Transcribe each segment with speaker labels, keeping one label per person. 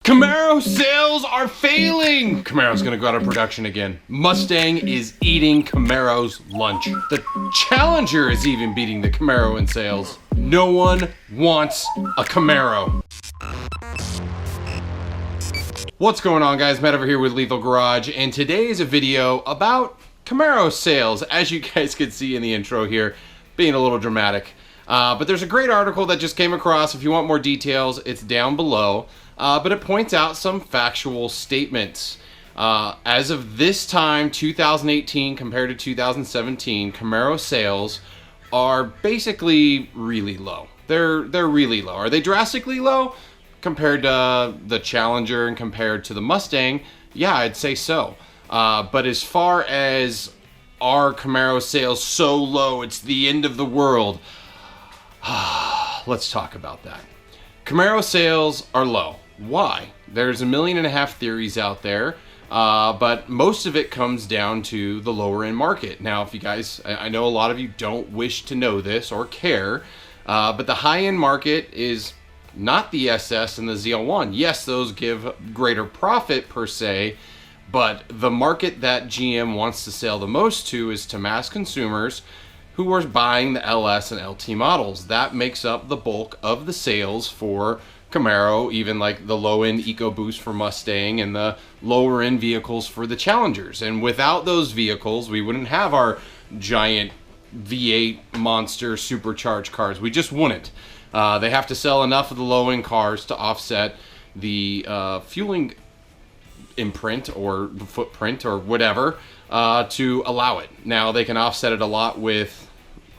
Speaker 1: Camaro sales are failing! Camaro's gonna go out of production again. Mustang is eating Camaro's lunch. The Challenger is even beating the Camaro in sales. No one wants a Camaro. What's going on, guys? Matt over here with Lethal Garage, and today is a video about Camaro sales. As you guys can see in the intro here, being a little dramatic. But there's a great article that just came across. If you want more details, it's down below. But it points out some factual statements. As of this time, 2018 compared to 2017, Camaro sales are basically really low. They're really low. Are they drastically low compared to the Challenger and compared to the Mustang? Yeah, I'd say so. But as far as are Camaro sales so low, it's the end of the world. Let's talk about that. Camaro sales are low. Why? There's 1.5 million theories out there, but most of it comes down to the lower end market. Now, if you guys, I know a lot of you don't wish to know this or care, but the high end market is not the SS and the ZL1. Yes, those give greater profit per se, but the market that GM wants to sell the most to is to mass consumers who are buying the LS and LT models. That makes up the bulk of the sales for Camaro, even like the low-end EcoBoost for Mustang and the lower-end vehicles for the Challengers. And without those vehicles, we wouldn't have our giant V8 monster supercharged cars. We just wouldn't. They have to sell enough of the low-end cars to offset the fueling imprint or footprint or whatever to allow it. Now, they can offset it a lot with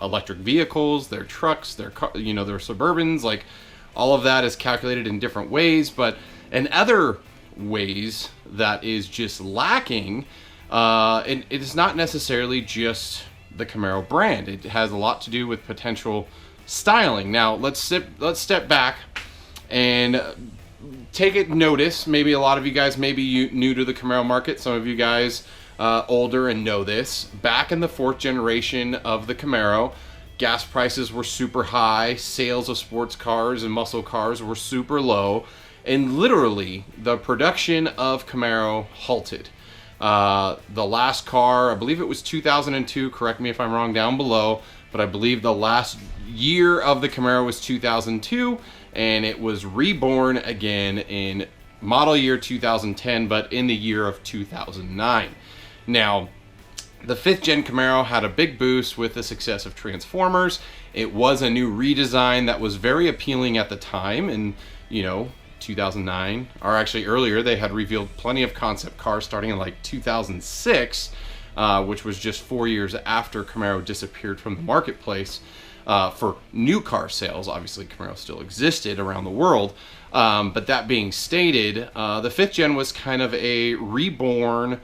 Speaker 1: electric vehicles, their trucks, their their Suburbans, like all of that is calculated in different ways, but in other ways that is just lacking, it is not necessarily just the Camaro brand. It has a lot to do with potential styling. Now, let's step back and take it notice. Maybe a lot of you guys may be new to the Camaro market. Some of you guys older and know this. Back in the 4th generation of the Camaro, gas prices were super high, sales of sports cars and muscle cars were super low, and literally the production of Camaro halted. The last car, I believe it was 2002, correct me if I'm wrong down below, but I believe the last year of the Camaro was 2002, and it was reborn again in model year 2010, but in the year of 2009. Now, the 5th gen Camaro had a big boost with the success of Transformers. It was a new redesign that was very appealing at the time, and 2009, or actually earlier, they had revealed plenty of concept cars starting in like 2006, which was just 4 years after Camaro disappeared from the marketplace for new car sales. Obviously, Camaro still existed around the world, but that being stated, the 5th gen was kind of a reborn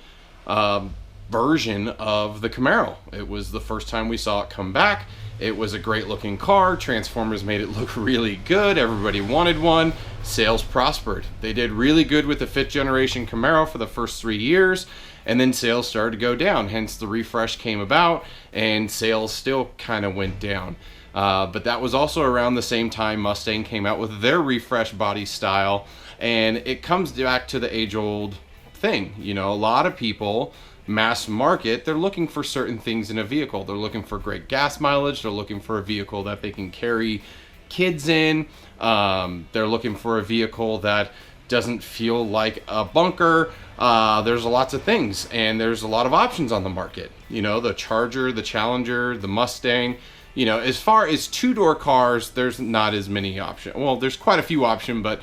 Speaker 1: version of the Camaro. It was the first time we saw it come back. It was a great looking car. Transformers made it look really good. Everybody wanted one. Sales prospered. They did really good with the 5th generation Camaro for the first 3 years, and then sales started to go down. Hence the refresh came about, and sales still kind of went down. But that was also around the same time Mustang came out with their refresh body style, and it comes back to the age-old thing. A lot of people, mass market, they're looking for certain things in a vehicle. They're looking for great gas mileage. They're looking for a vehicle that they can carry kids in. They're looking for a vehicle that doesn't feel like a bunker. There's lots of things, and there's a lot of options on the market. The Charger, the Challenger, the Mustang. As far as two-door cars, there's not as many options. Well, there's quite a few options, but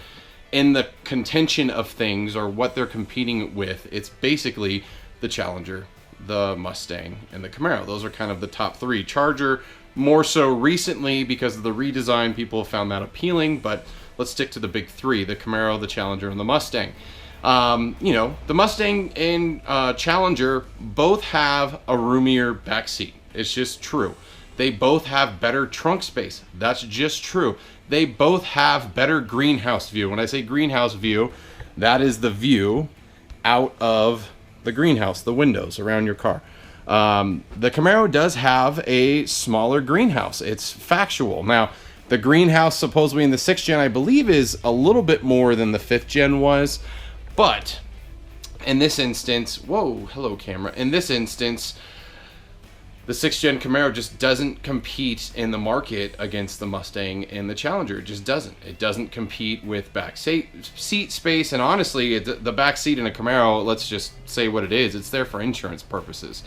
Speaker 1: in the contention of things or what they're competing with, it's basically the Challenger, the Mustang, and the Camaro. Those are kind of the top 3. Charger, more so recently because of the redesign, people have found that appealing, but let's stick to the big 3, the Camaro, the Challenger, and the Mustang. The Mustang and Challenger both have a roomier backseat. It's just true. They both have better trunk space. That's just true. They both have better greenhouse view. When I say greenhouse view, that is the view out of the greenhouse, the windows around your car. The Camaro does have a smaller greenhouse. It's factual. Now, The greenhouse supposedly in the 6th gen, I believe, is a little bit more than the 5th gen was. But in this instance, whoa, hello camera. In this instance, the 6th gen Camaro just doesn't compete in the market against the Mustang and the Challenger. It just doesn't. It doesn't compete with back seat space. And honestly, the back seat in a Camaro, let's just say what it is. It's there for insurance purposes.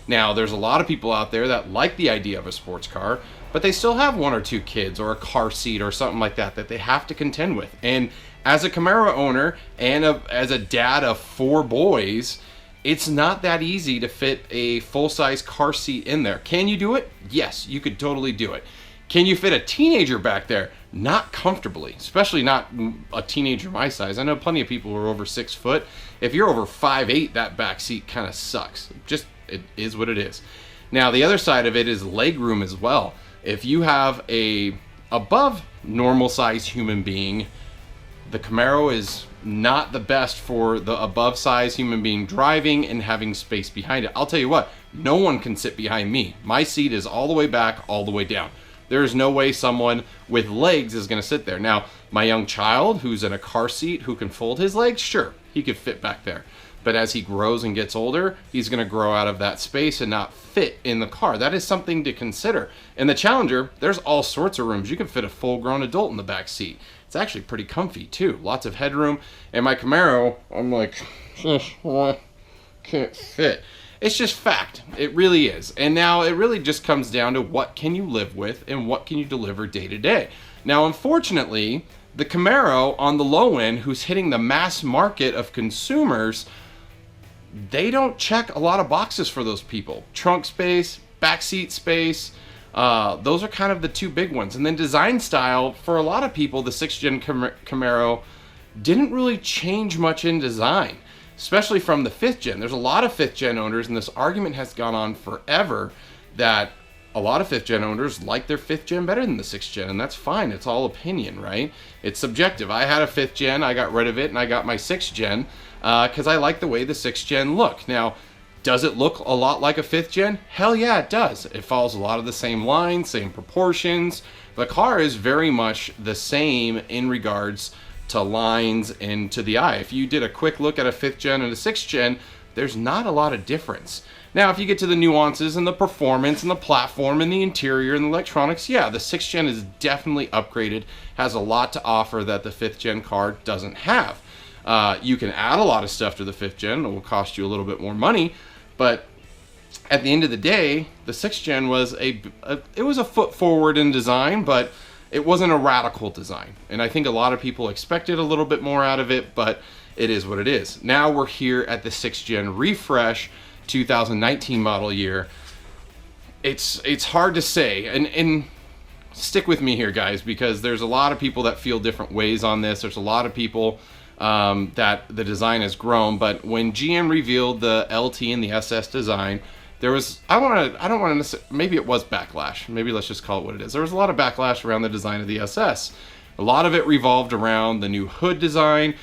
Speaker 1: Now, there's a lot of people out there that like the idea of a sports car, but they still have 1 or 2 kids or a car seat or something like that that they have to contend with. And as a Camaro owner and as a dad of 4 boys, it's not that easy to fit a full-size car seat in there. Can you do it? Yes, you could totally do it. Can you fit a teenager back there? Not comfortably, especially not a teenager my size. I know plenty of people who are over 6 foot. If you're over 5'8", that back seat kind of sucks. It is what it is. Now, the other side of it is leg room as well. If you have a above normal size human being, the Camaro is not the best for the above size human being driving and having space behind it. I'll tell you what, no one can sit behind me. My seat is all the way back, all the way down. There is no way someone with legs is going to sit there. Now, my young child who's in a car seat who can fold his legs, sure, he could fit back there. But as he grows and gets older, he's going to grow out of that space and not fit in the car. That is something to consider. In the Challenger, there's all sorts of rooms. You can fit a full-grown adult in the back seat. It's actually pretty comfy too. Lots of headroom. And my Camaro, I'm like, can't fit. It's just fact. It really is. And now it really just comes down to what can you live with and what can you deliver day to day. Now, unfortunately, the Camaro on the low end, who's hitting the mass market of consumers, they don't check a lot of boxes for those people. Trunk space, backseat space, those are kind of the 2 big ones. And then design style, for a lot of people, the 6th gen Camaro didn't really change much in design, especially from the 5th gen. There's a lot of 5th gen owners, and this argument has gone on forever, that a lot of 5th gen owners like their 5th gen better than the 6th gen, and that's fine. It's all opinion, right? It's subjective. I had a 5th gen, I got rid of it, and I got my 6th gen because I like the way the 6th gen look. Now, does it look a lot like a 5th gen? Hell yeah, it does. It follows a lot of the same lines, same proportions. The car is very much the same in regards to lines and to the eye. If you did a quick look at a 5th gen and a 6th gen, there's not a lot of difference. Now, if you get to the nuances and the performance and the platform and the interior and the electronics, yeah, the 6th gen is definitely upgraded, has a lot to offer that the 5th gen car doesn't have. You can add a lot of stuff to the 5th gen. It will cost you a little bit more money, but at the end of the day, the 6th gen was it was a foot forward in design, but it wasn't a radical design. And I think a lot of people expected a little bit more out of it, but it is what it is. Now we're here at the 6th gen refresh, 2019 model year. It's hard to say, and stick with me here, guys, because there's a lot of people that feel different ways on this. There's a lot of people that the design has grown, but when GM revealed the LT and the SS design, there was, maybe it was backlash. Maybe let's just call it what it is. There was a lot of backlash around the design of the SS. A lot of it revolved around the new hood design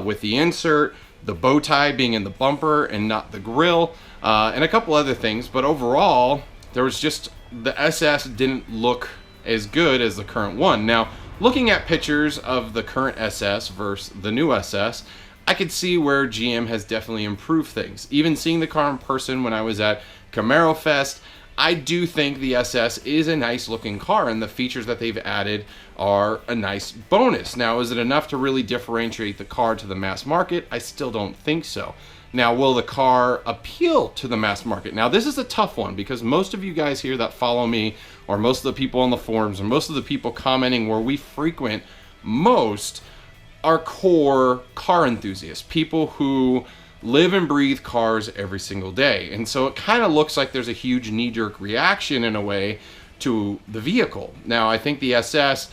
Speaker 1: with the insert, the bow tie being in the bumper and not the grille, and a couple other things. But overall, there was just, the SS didn't look as good as the current one. Now, looking at pictures of the current SS versus the new SS, I could see where GM has definitely improved things. Even seeing the car in person when I was at Camaro Fest, I do think the SS is a nice looking car, and the features that they've added are a nice bonus. Now, is it enough to really differentiate the car to the mass market? I still don't think so. Now, will the car appeal to the mass market? Now, this is a tough one because most of you guys here that follow me, or most of the people on the forums, or most of the people commenting where we frequent most, are core car enthusiasts, people who live and breathe cars every single day. And so it kind of looks like there's a huge knee-jerk reaction in a way to the vehicle. Now, I think the SS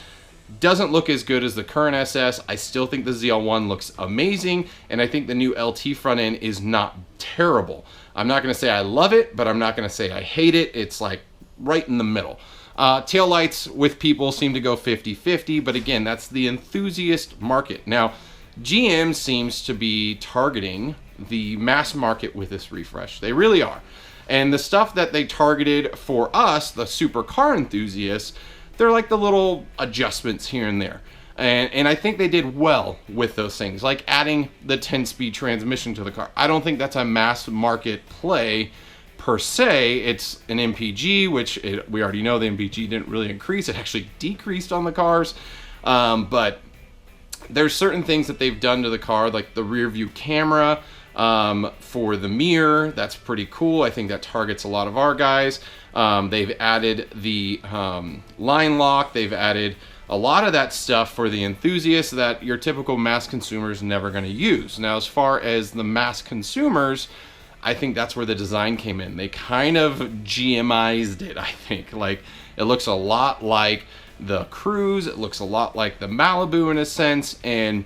Speaker 1: doesn't look as good as the current SS. I still think the ZL1 looks amazing, and I think the new LT front end is not terrible. I'm not going to say I love it, but I'm not going to say I hate it. It's like right in the middle. Taillights with people seem to go 50-50, but again, that's the enthusiast market. Now, GM seems to be targeting the mass market with this refresh. They really are. And the stuff that they targeted for us, the supercar enthusiasts, they're like the little adjustments here and there. And I think they did well with those things, like adding the 10-speed transmission to the car. I don't think that's a mass market play per se. It's an MPG, which we already know the MPG didn't really increase. It actually decreased on the cars. But there's certain things that they've done to the car, like the rear view camera for the mirror. That's pretty cool. I think that targets a lot of our guys. They've added the line lock. They've added a lot of that stuff for the enthusiasts that your typical mass consumer is never going to use. Now, as far as the mass consumers, I think that's where the design came in. They kind of GMized it, I think. Like, it looks a lot like the Cruise. It looks a lot like the Malibu in a sense. And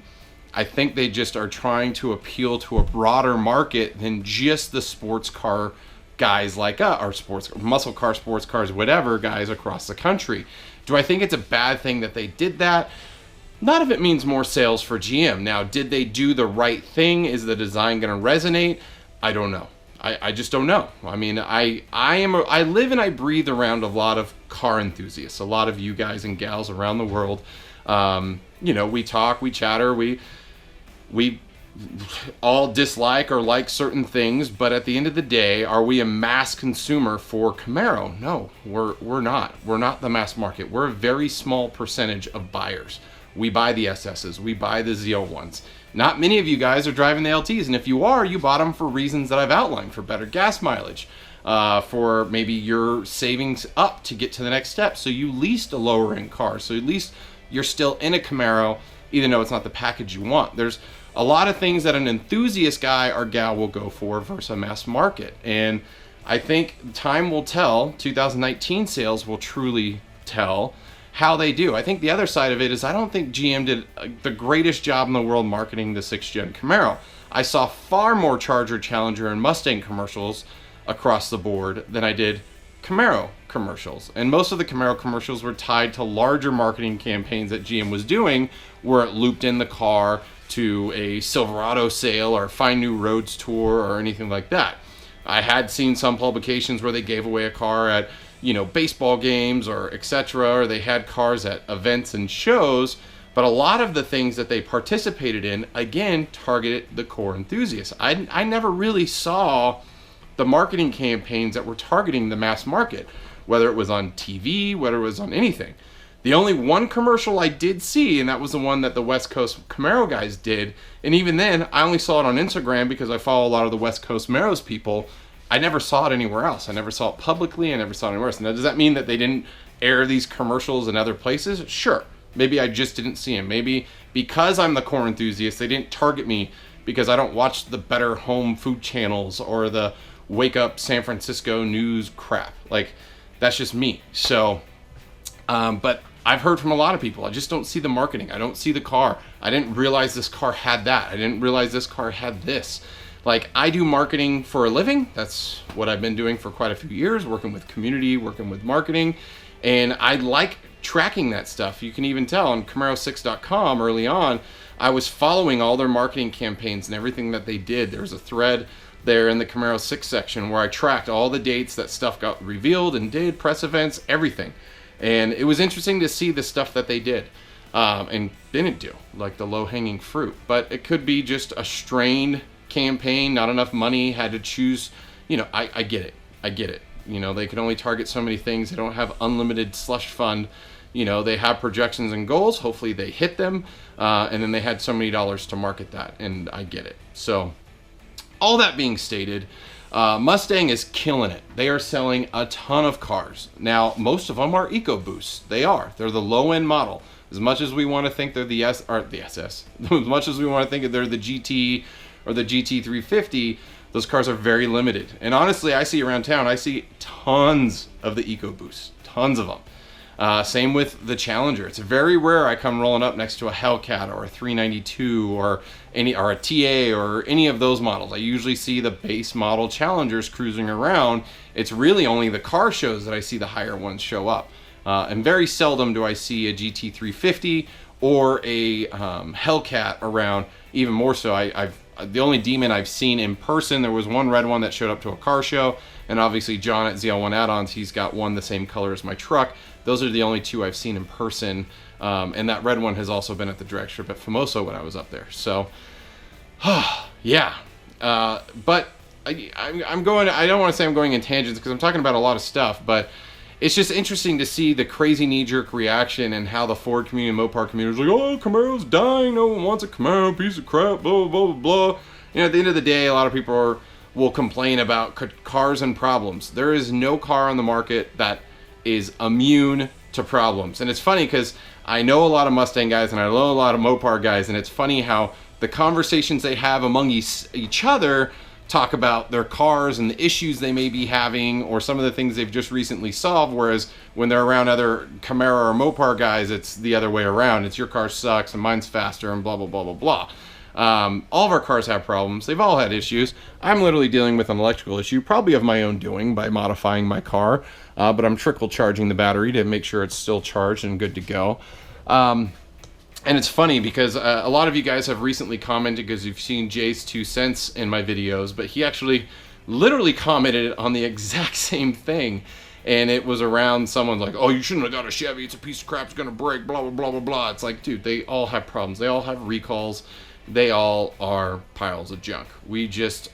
Speaker 1: I think they just are trying to appeal to a broader market than just the sports car guys like us, or sports, muscle car, sports cars, whatever, guys across the country. Do I think it's a bad thing that they did that? Not if it means more sales for GM. Now, did they do the right thing? Is the design going to resonate? I don't know. I just don't know. I mean, I live and I breathe around a lot of car enthusiasts, a lot of you guys and gals around the world. You know, we talk, we chatter, we all dislike or like certain things, but at the end of the day, are we a mass consumer for Camaro? No, we're not. We're not the mass market. We're a very small percentage of buyers. We buy the SSs, we buy the Z01s. Not many of you guys are driving the LTs, and if you are, you bought them for reasons that I've outlined, for better gas mileage, for maybe your savings up to get to the next step. So you leased a lower end car, so at least you're still in a Camaro, even though it's not the package you want. There's a lot of things that an enthusiast guy or gal will go for versus a mass market. And I think time will tell, 2019 sales will truly tell how they do. I think the other side of it is I don't think GM did the greatest job in the world marketing the 6th gen Camaro. I saw far more Charger, Challenger, and Mustang commercials across the board than I did Camaro commercials. And most of the Camaro commercials were tied to larger marketing campaigns that GM was doing, where it looped in the car to a Silverado sale or Find New Roads tour or anything like that. I had seen some publications where they gave away a car at, you know, baseball games or etc., or they had cars at events and shows, but a lot of the things that they participated in, again, targeted the core enthusiasts. I never really saw the marketing campaigns that were targeting the mass market, whether it was on TV, whether it was on anything. The only one commercial I did see, and that was the one that the West Coast Camaro guys did, and even then, I only saw it on Instagram because I follow a lot of the West Coast Camaros people. I never saw it anywhere else. I never saw it publicly. I never saw it anywhere else. Now, does that mean that they didn't air these commercials in other places? Sure. Maybe I just didn't see them. Maybe because I'm the core enthusiast, they didn't target me because I don't watch the Better Home food channels or the Wake Up San Francisco news crap. Like, that's just me. So, but I've heard from a lot of people. I just don't see the marketing. I don't see the car. I didn't realize this car had that. I didn't realize this car had this. Like, I do marketing for a living. That's what I've been doing for quite a few years, working with community, working with marketing. And I like tracking that stuff. You can even tell on Camaro6.com early on, I was following all their marketing campaigns and everything that they did. There's a thread there in the Camaro 6 section where I tracked all the dates that stuff got revealed and did, press events, everything. And it was interesting to see the stuff that they did and didn't do, like the low-hanging fruit. But it could be just a strained campaign, not enough money, had to choose. You know, I get it. I get it. You know, they can only target so many things. They don't have unlimited slush fund. You know, they have projections and goals. Hopefully they hit them. And then they had so many dollars to market that. And I get it. So all that being stated, Mustang is killing it. They are selling a ton of cars. Now, most of them are EcoBoosts. They are. They're the low-end model. As much as we want to think they're the SS, as much as we want to think they're the GT or the GT350, those cars are very limited. And honestly, I see around town, I see tons of the EcoBoosts. Tons of them. Same with the Challenger. It's very rare I come rolling up next to a Hellcat or a 392 or a TA or any of those models. I usually see the base model Challengers cruising around. It's really only the car shows that I see the higher ones show up. And very seldom do I see a GT350 or a Hellcat around even more so, the only Demon I've seen in person, there was one red one that showed up to a car show, and obviously John at ZL1 Add-ons, he's got one the same color as my truck. Those are the only two I've seen in person, and that red one has also been at the direct strip at Famoso when I was up there. So, yeah, but I'm going, I don't want to say I'm going in tangents because I'm talking about a lot of stuff, but it's just interesting to see the crazy knee-jerk reaction and how the Ford community and Mopar community is like, oh, Camaro's dying, no one wants a Camaro, piece of crap, blah, blah, blah, blah. You know, at the end of the day, a lot of people will complain about cars and problems. There is no car on the market that is immune to problems. And it's funny because I know a lot of Mustang guys and I know a lot of Mopar guys, and it's funny how the conversations they have among each other talk about their cars and the issues they may be having or some of the things they've just recently solved, whereas when they're around other Camaro or Mopar guys, it's the other way around. It's your car sucks and mine's faster and blah, blah, blah, blah, blah. All of our cars have problems. They've all had issues. I'm literally dealing with an electrical issue, probably of my own doing by modifying my car, but I'm trickle charging the battery to make sure it's still charged and good to go. And it's funny because a lot of you guys have recently commented because you've seen Jay's 2 cents in my videos, but he actually literally commented on the exact same thing. And it was around someone's like, oh, you shouldn't have got a Chevy. It's a piece of crap. It's going to break, blah, blah, blah, blah, blah. It's like, dude, they all have problems. They all have recalls. They all are piles of junk. We just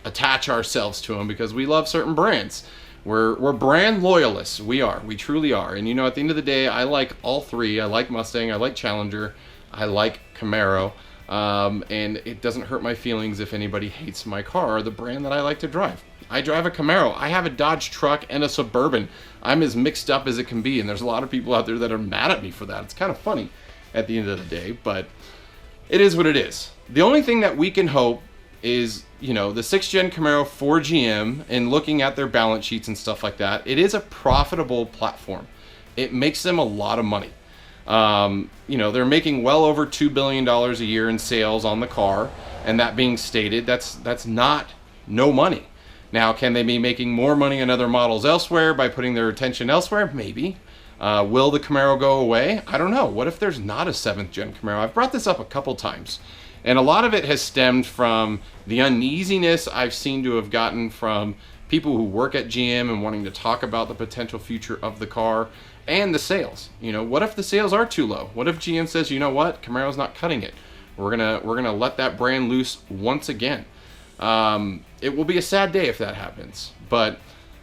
Speaker 1: attach ourselves to them because we love certain brands. We're brand loyalists. We truly are. And you know, at the end of the day, I like all three. I like Mustang, I like Challenger, I like Camaro. And it doesn't hurt my feelings if anybody hates my car or the brand that I like to drive. I drive a Camaro. I have a Dodge truck and a Suburban. I'm as mixed up as it can be, and there's a lot of people out there that are mad at me for that. It's kind of funny at the end of the day, but it is what it is. The only thing that we can hope is, you know, the 6th gen Camaro for GM, and looking at their balance sheets and stuff like that, it is a profitable platform. It makes them a lot of money. You know, they're making well over $2 billion a year in sales on the car, and that being stated, that's not no money. Now, can they be making more money on other models elsewhere by putting their attention elsewhere? Maybe. Will the Camaro go away? I don't know. What if there's not a 7th gen Camaro? I've brought this up a couple times. And a lot of it has stemmed from the uneasiness I've seen to have gotten from people who work at GM and wanting to talk about the potential future of the car and the sales. You know, what if the sales are too low? What if GM says, you know what, Camaro's not cutting it. We're gonna let that brand loose once again. It will be a sad day if that happens. But,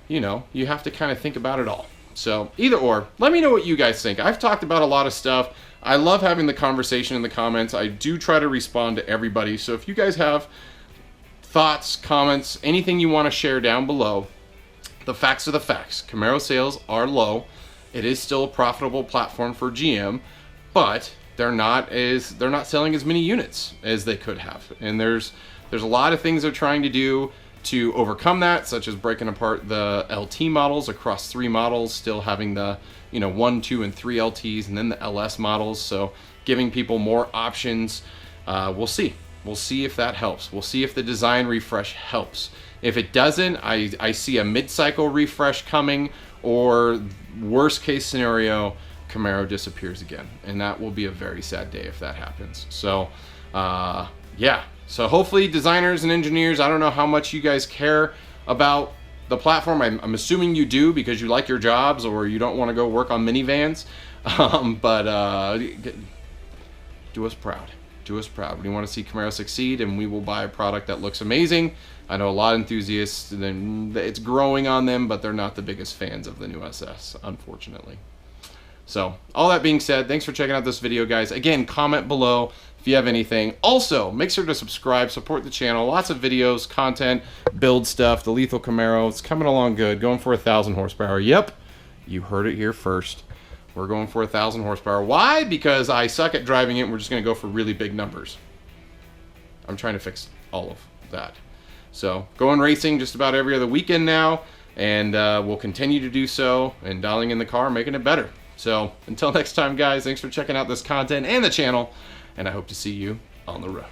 Speaker 1: you know, you have to kind of think about it all. So either or, let me know what you guys think. I've talked about a lot of stuff. I love having the conversation in the comments. I do try to respond to everybody. So if you guys have thoughts, comments, anything you want to share down below, the facts are the facts. Camaro sales are low. It is still a profitable platform for GM, but they're not selling as many units as they could have. And there's a lot of things they're trying to do to overcome that, such as breaking apart the LT models across 3 models, still having the, you know, 1, 2, and 3 LTs, and then the LS models. So giving people more options. We'll see. We'll see if that helps. We'll see if the design refresh helps. If it doesn't, I see a mid-cycle refresh coming, or worst case scenario, Camaro disappears again. And that will be a very sad day if that happens. So, yeah. So hopefully designers and engineers, I don't know how much you guys care about the platform. I'm assuming you do because you like your jobs or you don't want to go work on minivans. But do us proud. Do us proud. We want to see Camaro succeed, and we will buy a product that looks amazing. I know a lot of enthusiasts, it's growing on them, but they're not the biggest fans of the new SS, unfortunately. So, all that being said, thanks for checking out this video, guys. Again, comment below if you have anything. Also, make sure to subscribe, support the channel. Lots of videos, content, build stuff. The Lethal Camaro, it's coming along good. Going for 1,000 horsepower. Yep, you heard it here first. We're going for 1,000 horsepower. Why? Because I suck at driving it, and we're just going to go for really big numbers. I'm trying to fix all of that. So, going racing just about every other weekend now, and we'll continue to do so, and dialing in the car, making it better. So, until next time, guys, thanks for checking out this content and the channel, and I hope to see you on the road.